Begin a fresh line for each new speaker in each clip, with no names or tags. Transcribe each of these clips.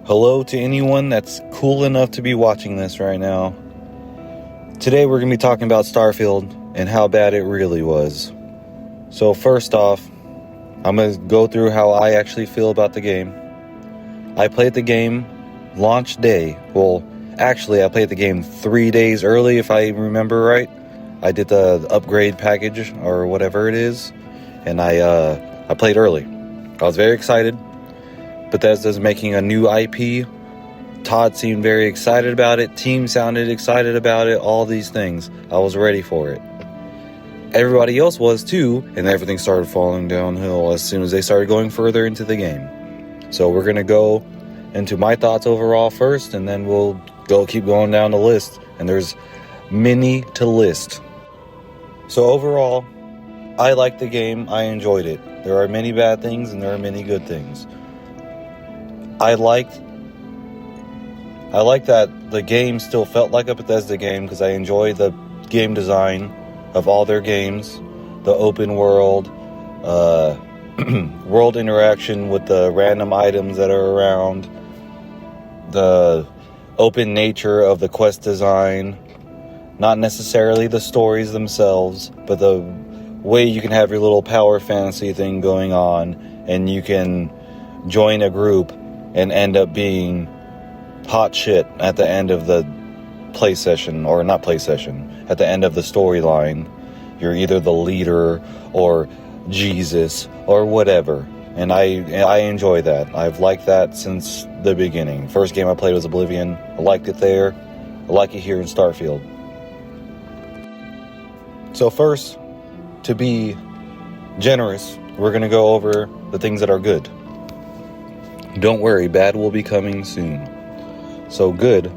Hello to anyone that's cool enough to be watching this right now. Today we're going to be talking about Starfield and how bad it really was. So first off, I'm going to go through how I actually feel about the game. I played the game launch day. Well, actually I played the game 3 days early if I remember right. I did the upgrade package or whatever it is, and I played early. I was very excited. Bethesda's making a new IP. Todd seemed very excited about it. Team sounded excited about it. All these things. I was ready for it. Everybody else was too, and everything started falling downhill as soon as they started going further into the game. So we're going to go into my thoughts overall first, and then we'll keep going down the list. And there's many to list. So overall, I liked the game. I enjoyed it. There are many bad things and there are many good things. I liked that the game still felt like a Bethesda game because I enjoy the game design of all their games, the open world, world interaction with the random items that are around, the open nature of the quest design, not necessarily the stories themselves, but the way you can have your little power fantasy thing going on, and you can join a group and end up being hot shit at the end of the play session, or not play session, at the end of the storyline. You're either the leader or Jesus or whatever. And I enjoy that. I've liked that since the beginning. First game I played was Oblivion. I liked it there. I like it here in Starfield. So first, to be generous, we're going to go over the things that are good. Don't worry, bad will be coming soon. So good.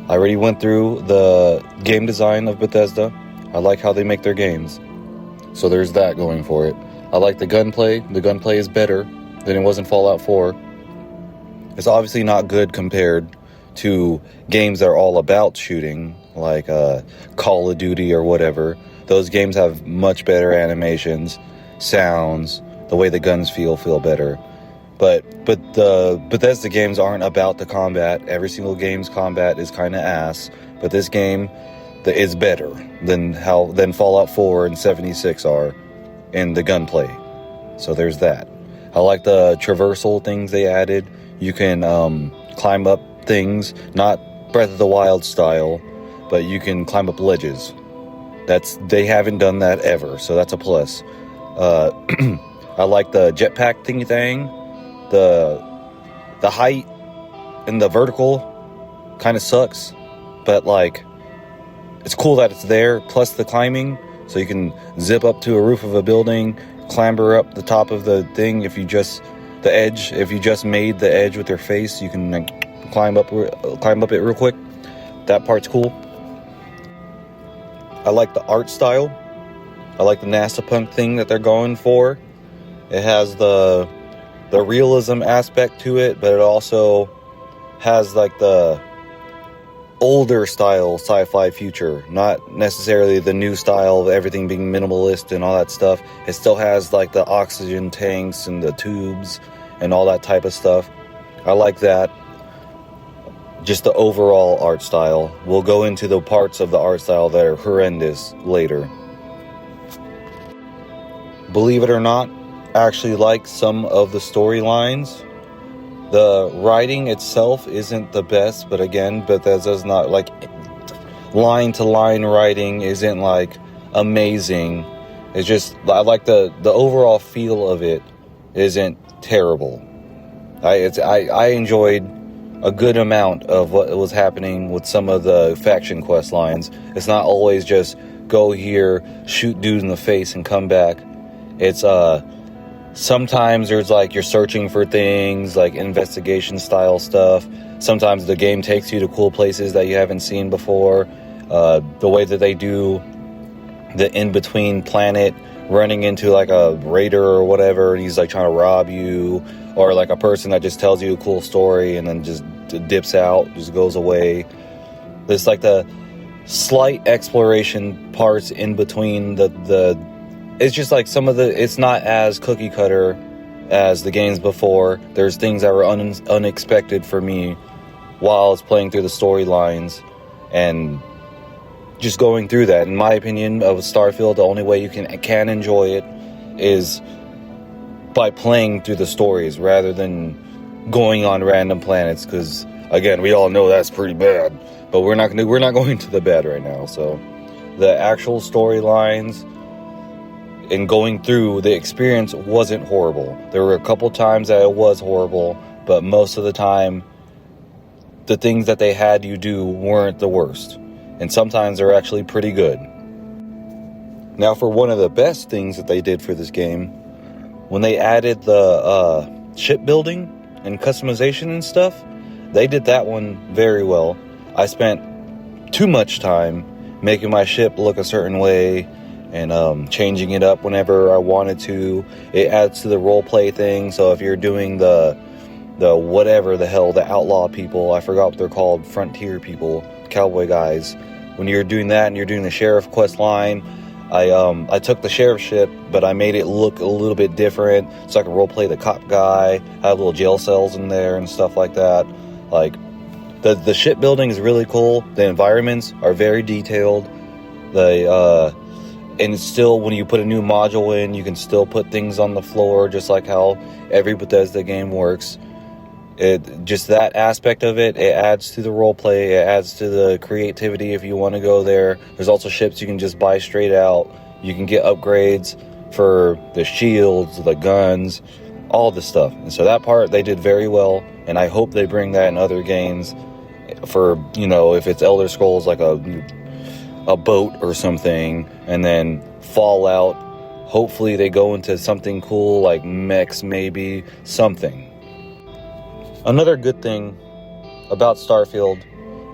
I already went through the game design of Bethesda. I like how they make their games. So there's that going for it. I like the gunplay. The gunplay is better than it was in Fallout 4. It's obviously not good compared to games that are all about shooting, like Call of Duty or whatever. Those games have much better animations, sounds, the way the guns feel better. But the Bethesda games aren't about the combat. Every single game's combat is kind of ass. But this game is better than Fallout 4 and 76 are in the gunplay. So there's that. I like the traversal things they added. You can climb up things, not Breath of the Wild style, but you can climb up ledges. They haven't done that ever, so that's a plus. I like the jetpack thingy thing. The height and the vertical kind of sucks, but like it's cool that it's there, plus the climbing, so you can zip up to a roof of a building, clamber up the top of the thing. If you just made the edge with your face, you can like, climb up it real quick. That part's cool. I like the art style. I like the NASA punk thing that they're going for. It has the realism aspect to it, but it also has like the older style sci-fi future, not necessarily the new style of everything being minimalist and all that stuff. It still has like the oxygen tanks and the tubes and all that type of stuff. I like that. Just the overall art style. We'll go into the parts of the art style that are horrendous later. Believe it or not, I actually like some of the storylines. The writing itself isn't the best, but again, Bethesda's not like line-to-line writing isn't like amazing. It's just, I like the overall feel of it isn't terrible. I enjoyed a good amount of what was happening with some of the faction quest lines. It's not always just go here, shoot dude in the face and come back. It's sometimes there's like you're searching for things like investigation style stuff. Sometimes the game takes you to cool places that you haven't seen before. The way that they do the in-between planet, running into like a raider or whatever, and he's like trying to rob you, or like a person that just tells you a cool story and then just dips out, just goes away. There's like the slight exploration parts in between the it's just like some of the, it's not as cookie cutter as the games before. There's things that were unexpected for me while I was playing through the storylines, and just going through that. In my opinion, of Starfield, the only way you can enjoy it is by playing through the stories rather than going on random planets, because again, we all know that's pretty bad, but we're not going to the bad right now. So the actual storylines and going through the experience wasn't horrible. There were a couple times that it was horrible, but most of the time the things that they had you do weren't the worst, and sometimes they're actually pretty good. Now, for one of the best things that they did for this game, when they added the shipbuilding and customization and stuff, they did that one very well. I spent too much time making my ship look a certain way and changing it up whenever I wanted to. It adds to the roleplay thing. So if you're doing the whatever the hell, the outlaw people, I forgot what they're called, frontier people, cowboy guys. When you're doing that and you're doing the sheriff quest line, I took the sheriff ship, but I made it look a little bit different so I could roleplay the cop guy. I have little jail cells in there and stuff like that. Like, the shipbuilding is really cool. The environments are very detailed. And it's still, when you put a new module in, you can still put things on the floor, just like how every Bethesda game works. Just that aspect of it adds to the roleplay. It adds to the creativity if you want to go there. There's also ships you can just buy straight out. You can get upgrades for the shields, the guns, all the stuff. And so that part they did very well, and I hope they bring that in other games for, if it's Elder Scrolls, like a boat or something, and then Fallout. Hopefully they go into something cool like mechs, maybe something. Another good thing about Starfield,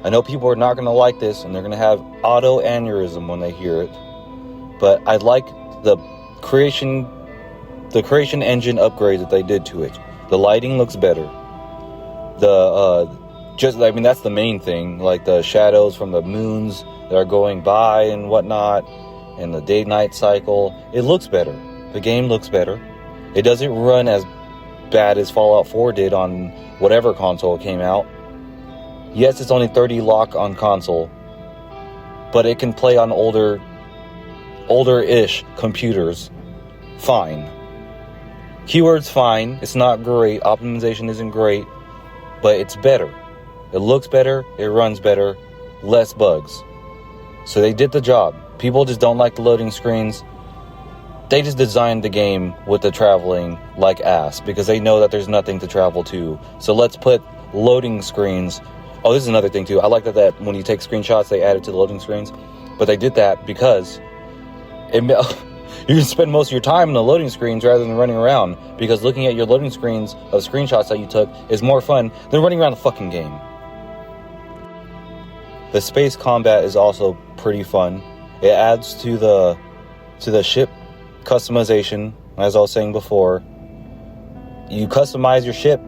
I know people are not going to like this and they're going to have auto aneurysm when they hear it, but I like the creation engine upgrade that they did to it. The lighting looks better. That's the main thing, like the shadows from the moons that are going by and whatnot, and the day-night cycle. It looks better. The game looks better. It doesn't run as bad as Fallout 4 did on whatever console it came out. Yes, it's only 30 lock on console, but it can play on older-ish computers fine. Keywords fine. It's not great. Optimization isn't great, but it's better. It looks better. It runs better. Less bugs. So they did the job. People just don't like the loading screens. They just designed the game with the traveling like ass, because they know that there's nothing to travel to. So let's put loading screens. Oh, this is another thing too. I like that when you take screenshots, they add it to the loading screens. But they did that because you can spend most of your time in the loading screens rather than running around, because looking at your loading screens of screenshots that you took is more fun than running around the fucking game. The space combat is also pretty fun. It adds to the ship customization. As I was saying before, you customize your ship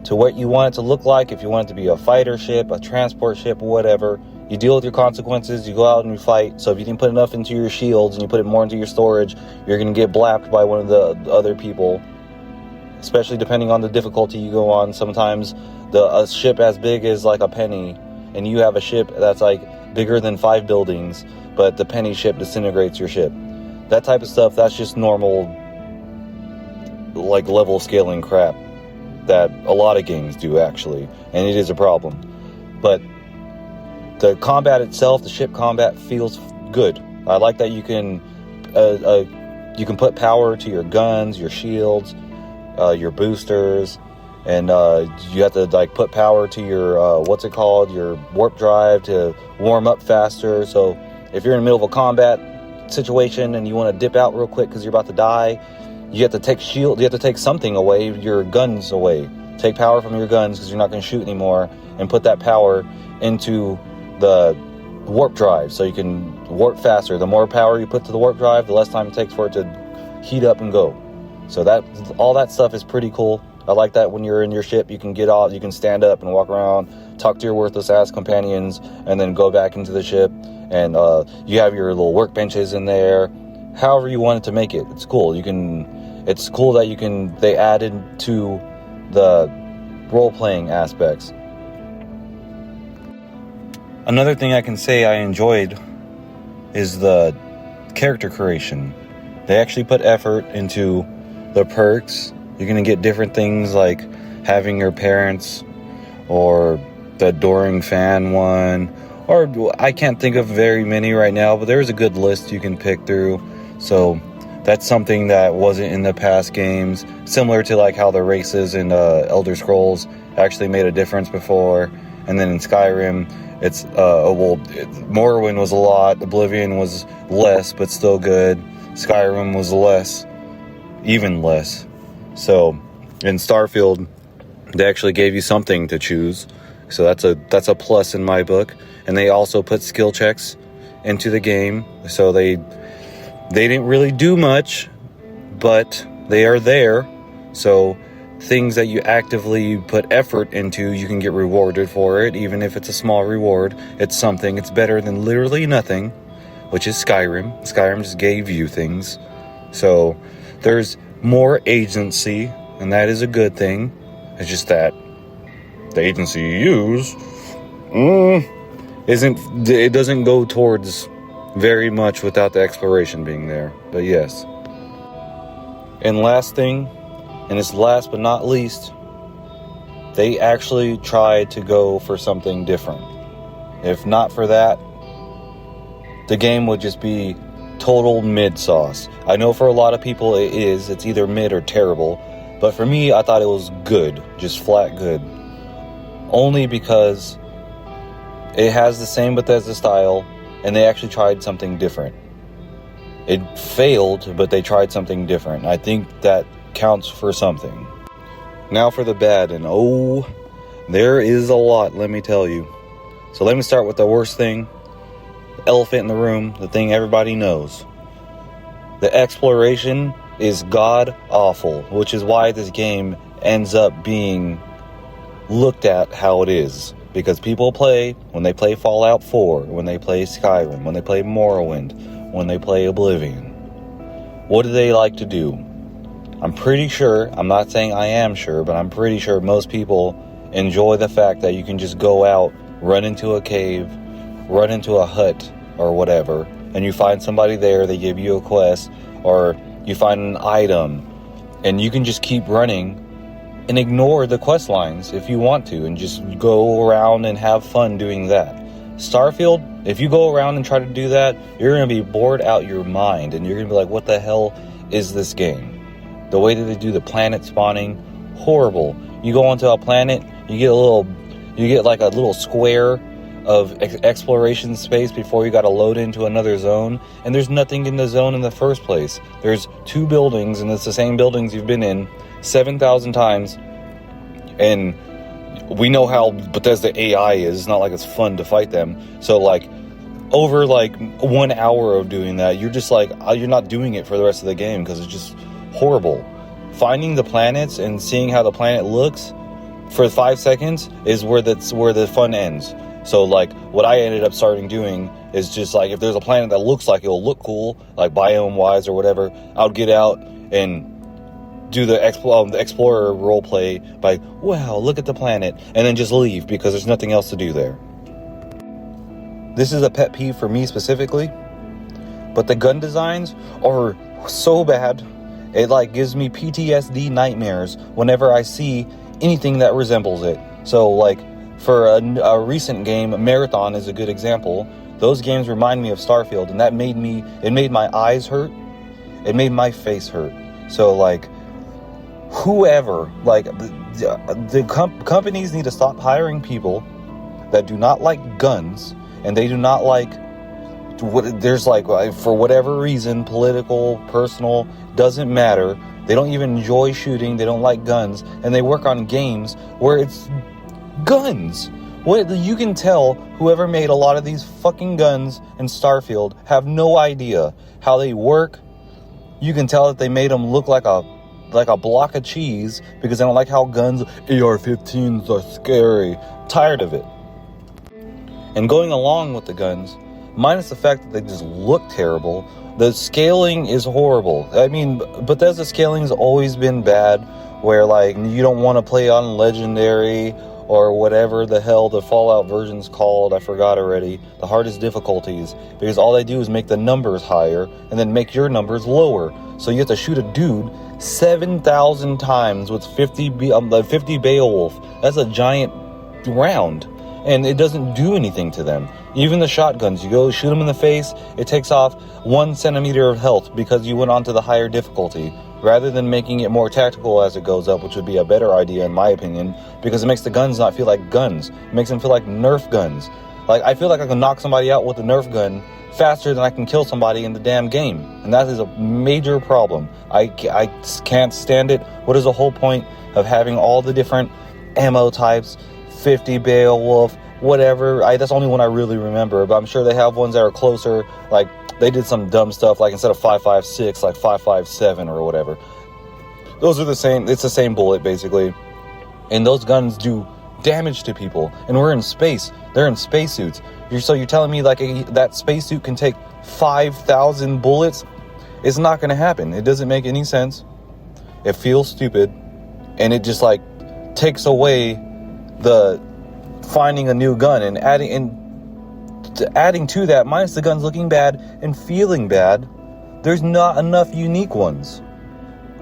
to what you want it to look like. If you want it to be a fighter ship, a transport ship, whatever, you deal with your consequences. You go out and you fight. So if you didn't put enough into your shields and you put it more into your storage, you're going to get blapped by one of the other people, especially depending on the difficulty you go on. Sometimes a ship as big as like a penny, and you have a ship that's like bigger than 5 buildings, but the penny ship disintegrates your ship. That type of stuff, that's just normal, like, level scaling crap that a lot of games do, actually, and it is a problem. But the combat itself, the ship combat, feels good. I like that you can put power to your guns, your shields, your boosters, and you have to put power to your your warp drive to warm up faster. So if you're in the middle of a combat situation and you want to dip out real quick because you're about to die, you have to take something away, your guns away. Take power from your guns because you're not going to shoot anymore, and put that power into the warp drive so you can warp faster. The more power you put to the warp drive, the less time it takes for it to heat up and go. So all that stuff is pretty cool. I like that when you're in your ship, you can get off, you can stand up and walk around, talk to your worthless ass companions, and then go back into the ship. And you have your little workbenches in there. However you want it to make it, it's cool. It's cool that they added to the role-playing aspects. Another thing I can say I enjoyed is the character creation. They actually put effort into the perks. You're going to get different things like having your parents, or the adoring fan one, or I can't think of very many right now, but there's a good list you can pick through. So that's something that wasn't in the past games, similar to like how the races in Elder Scrolls actually made a difference before. And then in Skyrim, it's Morrowind was a lot, Oblivion was less but still good, Skyrim was less, even less. So in Starfield, they actually gave you something to choose, so that's a plus in my book. And they also put skill checks into the game, so they didn't really do much, but they are there. So things that you actively put effort into, you can get rewarded for it. Even if it's a small reward, it's something. It's better than literally nothing, which is Skyrim. Skyrim just gave you things. So there's more agency, and that is a good thing. It's just that the agency you use doesn't go towards very much without the exploration being there. But yes. And last thing, and it's last but not least, they actually tried to go for something different. If not for that, the game would just be total mid sauce. I know for a lot of people it's either mid or terrible, but for me, I thought it was good, just flat good. Only because it has the same Bethesda style, and they actually tried something different. It failed, but they tried something different. I think that counts for something. Now for the bad, and there is a lot, let me tell you. So let me start with the worst thing, the elephant in the room, the thing everybody knows. The exploration is god awful, which is why this game ends up being looked at how it is. Because people when they play Fallout 4, when they play Skyrim, when they play Morrowind, when they play Oblivion, what do they like to do? I'm pretty sure, I'm not saying I am sure, but I'm pretty sure most people enjoy the fact that you can just go out, run into a cave, run into a hut or whatever, and you find somebody there, they give you a quest, or you find an item, and you can just keep running and ignore the quest lines if you want to, and just go around and have fun doing that. Starfield, if you go around and try to do that, you're going to be bored out your mind, and you're going to be like, what the hell is this game? The way that they do the planet spawning, horrible. You go onto a planet, you get like a little square of exploration space before you got to load into another zone, and there's nothing in the zone in the first place. There's 2 buildings, and it's the same buildings you've been in 7,000 times, and we know how Bethesda AI is. It's not like it's fun to fight them. So like over like 1 hour of doing that, you're just like, you're not doing it for the rest of the game because it's just horrible. Finding the planets and seeing how the planet looks for 5 seconds is where the fun ends. So like what I ended up starting doing is just like, if there's a planet that looks like it'll look cool, like biome wise or whatever, I'll get out and do the explorer role play by, wow, look at the planet, and then just leave because there's nothing else to do there. This is a pet peeve for me specifically, but the gun designs are so bad, it like gives me PTSD nightmares whenever I see anything that resembles it. So like for a recent game, Marathon is a good example. Those games remind me of Starfield, and it made my eyes hurt, it made my face hurt. So like, whoever, like the companies need to stop hiring people that do not like guns, and they do not like there's like, for whatever reason, political, personal, doesn't matter, they don't even enjoy shooting, they don't like guns, and they work on games where it's guns. What you can tell, whoever made a lot of these fucking guns in Starfield have no idea how they work. You can tell that they made them look like a block of cheese because they don't like how guns, AR-15s are scary. Tired of it. And going along with the guns, minus the fact that they just look terrible, The scaling is horrible. I mean, Bethesda scaling has always been bad, where like you don't want to play on Legendary or whatever the hell the Fallout version's called. I forgot already. The hardest difficulties, because all they do is make the numbers higher and then make your numbers lower. So you have to shoot a dude 7,000 times with 50 Beowulf. That's a giant round, and it doesn't do anything to them. Even the shotguns, you go shoot them in the face, it takes off 1 centimeter of health because you went on to the higher difficulty, rather than making it more tactical as it goes up, which would be a better idea in my opinion, because it makes the guns not feel like guns. It makes them feel like Nerf guns. Like, I feel like I can knock somebody out with a Nerf gun faster than I can kill somebody in the damn game, and that is a major problem. I can't stand it. What is the whole point of having all the different ammo types, 50 Beowulf, whatever? That's the only one I really remember, but I'm sure they have ones that are closer. Like, they did some dumb stuff, like instead of 5.56, like 5.57 or whatever. Those are the same. It's the same bullet basically, and those guns do damage to people. And we're in space. They're in spacesuits. So you're telling me like that spacesuit can take 5,000 bullets? It's not going to happen. It doesn't make any sense. It feels stupid, and it just like takes away the finding a new gun and adding to that, minus the guns looking bad and feeling bad, there's not enough unique ones.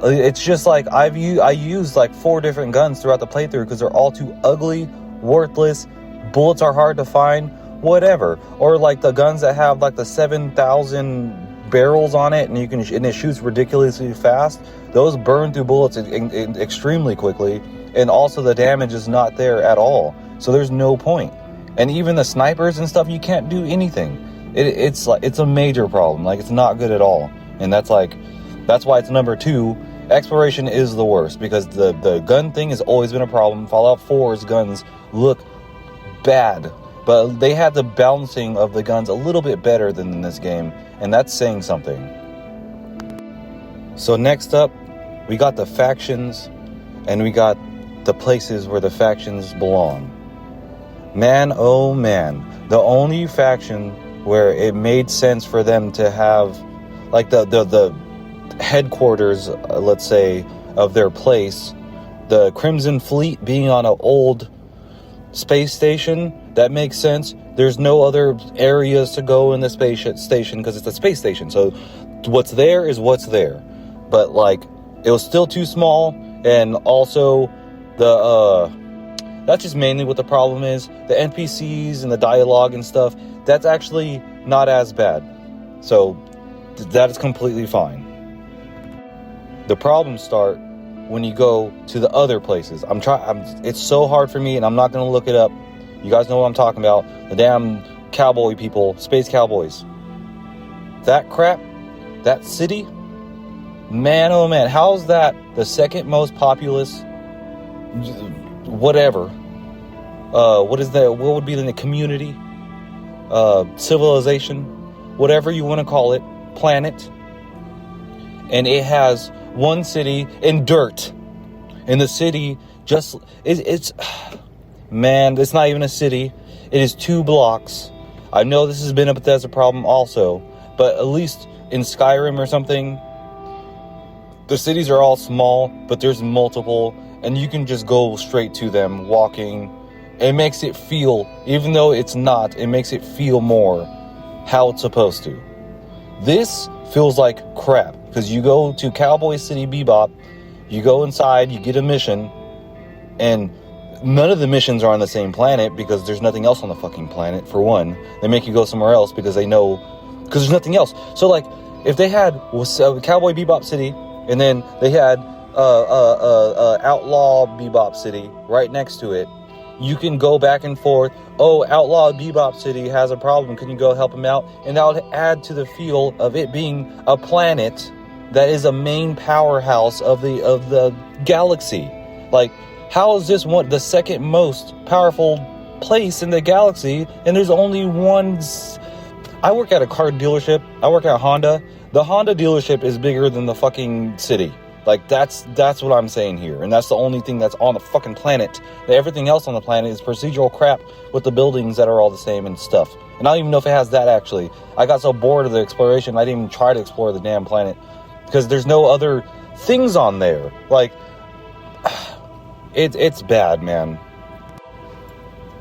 It's just like I used like 4 different guns throughout the playthrough because they're all too ugly, worthless, bullets are hard to find, whatever. Or like the guns that have like the 7,000 barrels on it and it shoots ridiculously fast, those burn through bullets extremely quickly, and also the damage is not there at all, so there's no point. And even the snipers and stuff, you can't do anything. It's a major problem. Like, it's not good at all. And that's why it's number 2. Exploration is the worst, because the gun thing has always been a problem. Fallout 4's guns look bad, but they had the balancing of the guns a little bit better than in this game, and that's saying something. So next up, we got the factions, and we got the places where the factions belong. Man, oh man, the only faction where it made sense for them to have like the headquarters, let's say, of their place, the Crimson Fleet being on an old space station, that makes sense. There's no other areas to go in the space station because it's a space station, so what's there is what's there. But like, it was still too small, and also that's just mainly what the problem is. The NPCs and the dialogue and stuff, that's actually not as bad. So that is completely fine. The problems start when you go to the other places. It's so hard for me, and I'm not going to look it up. You guys know what I'm talking about. The damn cowboy people, space cowboys. That crap, that city, man, oh man, how's that the second most populous, whatever, what would be the community, civilization, whatever you want to call it, planet, and it has one city in dirt, and the city it's man, it's not even a city, it is 2 blocks. I know this has been a Bethesda problem also, but at least in Skyrim or something, the cities are all small, but there's multiple, and you can just go straight to them walking. It makes it feel, even though it's not, it makes it feel more how it's supposed to. This feels like crap, because you go to Cowboy City Bebop, you go inside, you get a mission, and none of the missions are on the same planet, because there's nothing else on the fucking planet, for one. They make you go somewhere else because they know, because there's nothing else. So like, if they had Cowboy Bebop City, and then they had Outlaw Bebop City right next to it, you can go back and forth. Oh, Outlaw Bebop City has a problem, can you go help him out? And that would add to the feel of it being a planet that is a main powerhouse of the galaxy. Like, how is this the second most powerful place in the galaxy, and there's only one? I work at a car dealership. I work at Honda. The Honda dealership is bigger than the fucking city. Like, that's what I'm saying here. And that's the only thing that's on the fucking planet. Everything else on the planet is procedural crap with the buildings that are all the same and stuff. And I don't even know if it has that, actually. I got so bored of the exploration, I didn't even try to explore the damn planet. Because there's no other things on there. Like, it's bad, man.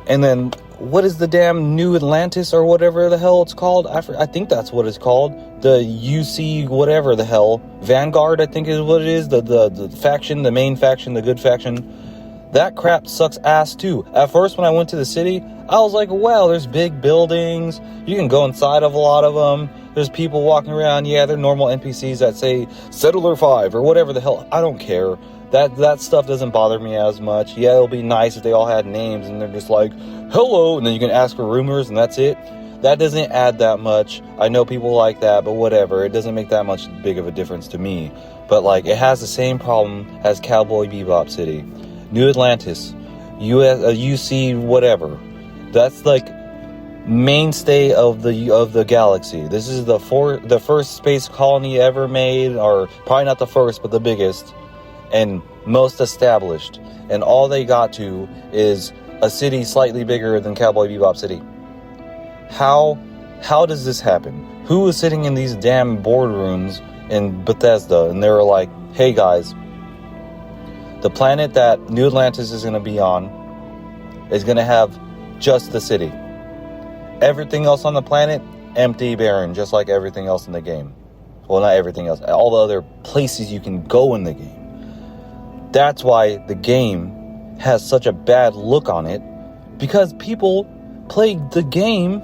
And then, what is the damn New Atlantis or whatever the hell it's called? I think that's what it's called. The UC whatever the hell. Vanguard, I think is what it is. The faction, the main faction, the good faction. That crap sucks ass too. At first when I went to the city, I was like, well, there's big buildings. You can go inside of a lot of them. There's people walking around. Yeah, they're normal NPCs that say Settler 5 or whatever the hell. I don't care. That stuff doesn't bother me as much. Yeah, it'll be nice if they all had names and they're just like, hello, and then you can ask for rumors and that's it. That doesn't add that much. I know people like that, but whatever. It doesn't make that much big of a difference to me. But like, it has the same problem as Cowboy Bebop City. New Atlantis, UC whatever. That's like mainstay of the galaxy. This is the first space colony ever made, or probably not the first, but the biggest and most established. And all they got to is a city slightly bigger than Cowboy Bebop City. How does this happen? Who was sitting in these damn boardrooms in Bethesda and they were like, hey guys, the planet that New Atlantis is going to be on is going to have just the city. Everything else on the planet, empty, barren, just like everything else in the game. Well, not everything else. All the other places you can go in the game. That's why the game has such a bad look on it. Because people play the game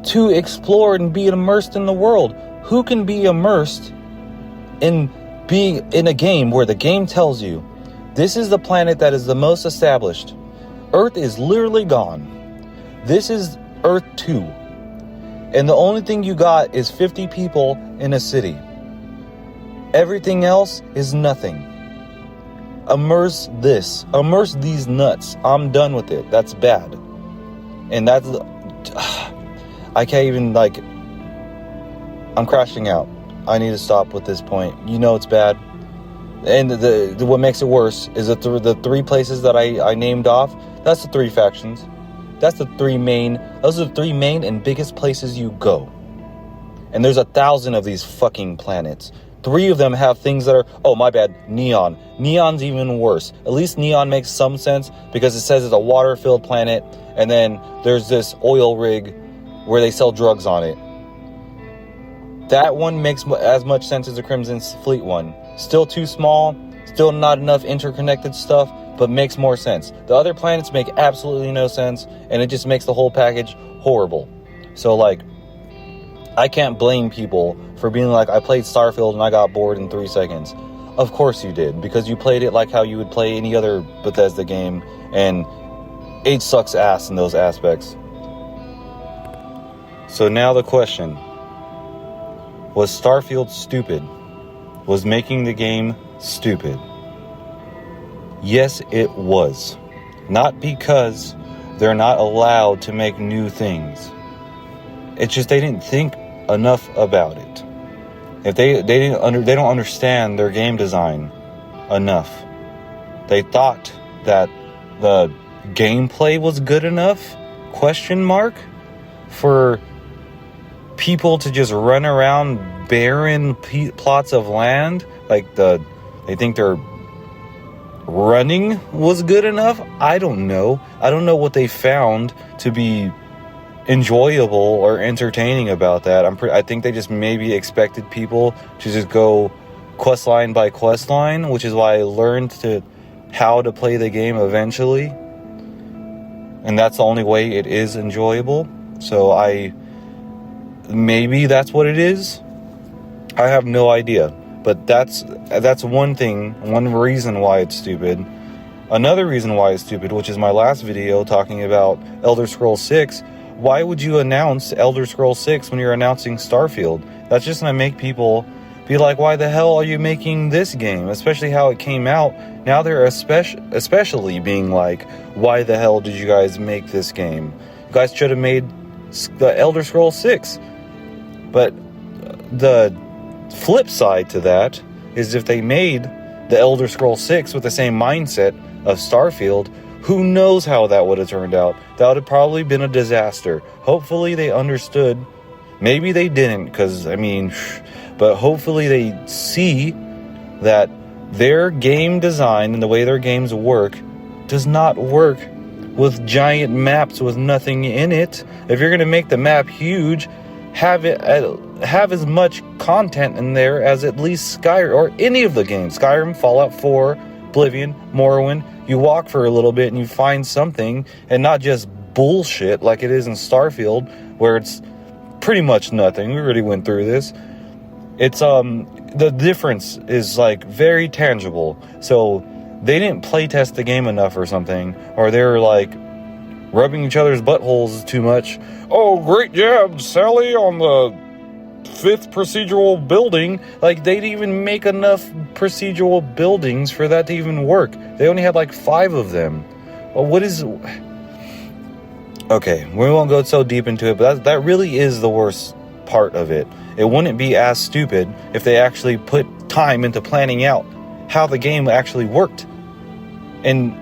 to explore and be immersed in the world. Who can be immersed in being in a game where the game tells you this is the planet that is the most established. Earth is literally gone. This is Earth 2. And the only thing you got is 50 people in a city. Everything else is nothing. Immerse these nuts. I'm done with it. That's bad. And that's... I can't even, like... I'm crashing out. I need to stop with this point. You know it's bad. And what makes it worse is that the three places that I named off, that's the three factions. Those are the three main and biggest places you go. And there's 1,000 of these fucking planets. 3 of them have things that are, oh my bad, neon. Neon's even worse. At least neon makes some sense because it says it's a water-filled planet, and then there's this oil rig where they sell drugs on it. That one makes as much sense as the Crimson Fleet one. Still too small, still not enough interconnected stuff, but makes more sense. The other planets make absolutely no sense, and it just makes the whole package horrible. So, like, I can't blame people for being like, I played Starfield and I got bored in 3 seconds. Of course you did, because you played it like how you would play any other Bethesda game, and it sucks ass in those aspects. So now the question, was Starfield stupid? Was making the game stupid? Yes, it was. Not because they're not allowed to make new things. It's just they didn't think enough about it. If they don't understand their game design enough. They thought that the gameplay was good enough? ? For people to just run around barren plots of land, like they think their running was good enough. I don't know what they found to be enjoyable or entertaining about that. I think they just maybe expected people to just go quest line by quest line, which is why I learned how to play the game eventually, and that's the only way it is enjoyable. So maybe that's what it is. I have no idea, but that's one reason why it's stupid. Another reason why it's stupid, which is my last video talking about Elder Scrolls 6. Why would you announce Elder Scrolls 6 when you're announcing Starfield? That's just going to make people be like, why the hell are you making this game? Especially how it came out. Now they're especially being like, why the hell did you guys make this game? You guys should have made the Elder Scrolls 6. But the flip side to that is if they made the Elder Scrolls 6 with the same mindset of Starfield, who knows how that would have turned out. That would have probably been a disaster. Hopefully they understood. Maybe they didn't, because, but hopefully they see that their game design and the way their games work does not work with giant maps with nothing in it. If you're going to make the map huge, have as much content in there as at least Skyrim or any of the games. Skyrim, Fallout 4, Oblivion, Morrowind. You walk for a little bit and you find something, and not just bullshit like it is in Starfield, where it's pretty much nothing. We already went through this. It's the difference is like very tangible. So they didn't playtest the game enough or something, or they're like rubbing each other's buttholes too much. Oh, great job, Sally, on the 5th procedural building. Like, they didn't even make enough procedural buildings for that to even work. They only had like 5 of them. Well, what is... Okay, we won't go so deep into it, but that really is the worst part of it. It wouldn't be as stupid if they actually put time into planning out how the game actually worked. And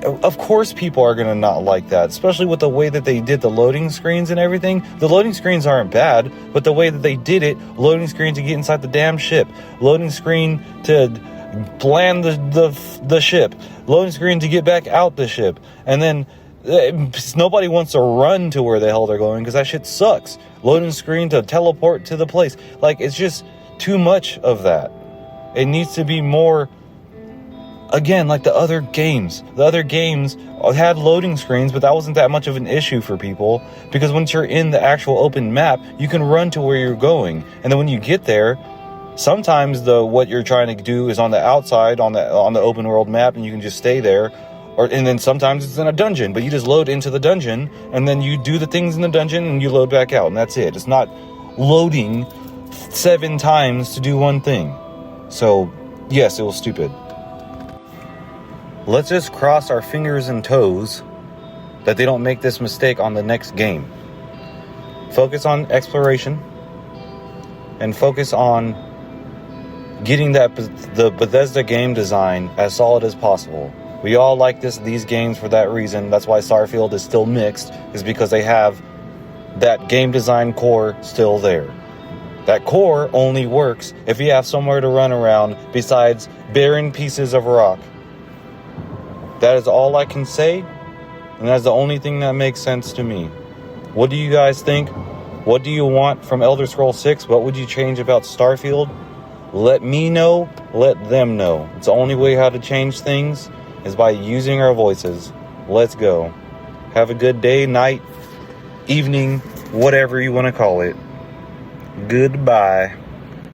of course people are going to not like that, especially with the way that they did the loading screens and everything. The loading screens aren't bad, but the way that they did it, loading screen to get inside the damn ship, loading screen to land the ship, loading screen to get back out the ship, and then nobody wants to run to where the hell they're going because that shit sucks. Loading screen to teleport to the place. Like, it's just too much of that. It needs to be more, again, like the other games. The other games had loading screens, but that wasn't that much of an issue for people, because once you're in the actual open map, you can run to where you're going. And then when you get there, sometimes what you're trying to do is on the outside, on the open world map, and you can just stay there. And then sometimes it's in a dungeon, but you just load into the dungeon, and then you do the things in the dungeon, and you load back out, and that's it. It's not loading 7 times to do one thing. So, yes, it was stupid. Let's just cross our fingers and toes that they don't make this mistake on the next game. Focus on exploration, and focus on getting the Bethesda game design as solid as possible. We all like these games for that reason. That's why Starfield is still mixed, is because they have that game design core still there. That core only works if you have somewhere to run around besides barren pieces of rock. That is all I can say, and that's the only thing that makes sense to me. What do you guys think? What do you want from Elder Scrolls 6? What would you change about Starfield? Let me know, let them know. It's the only way how to change things is by using our voices. Let's go. Have a good day, night, evening, whatever you want to call it. Goodbye.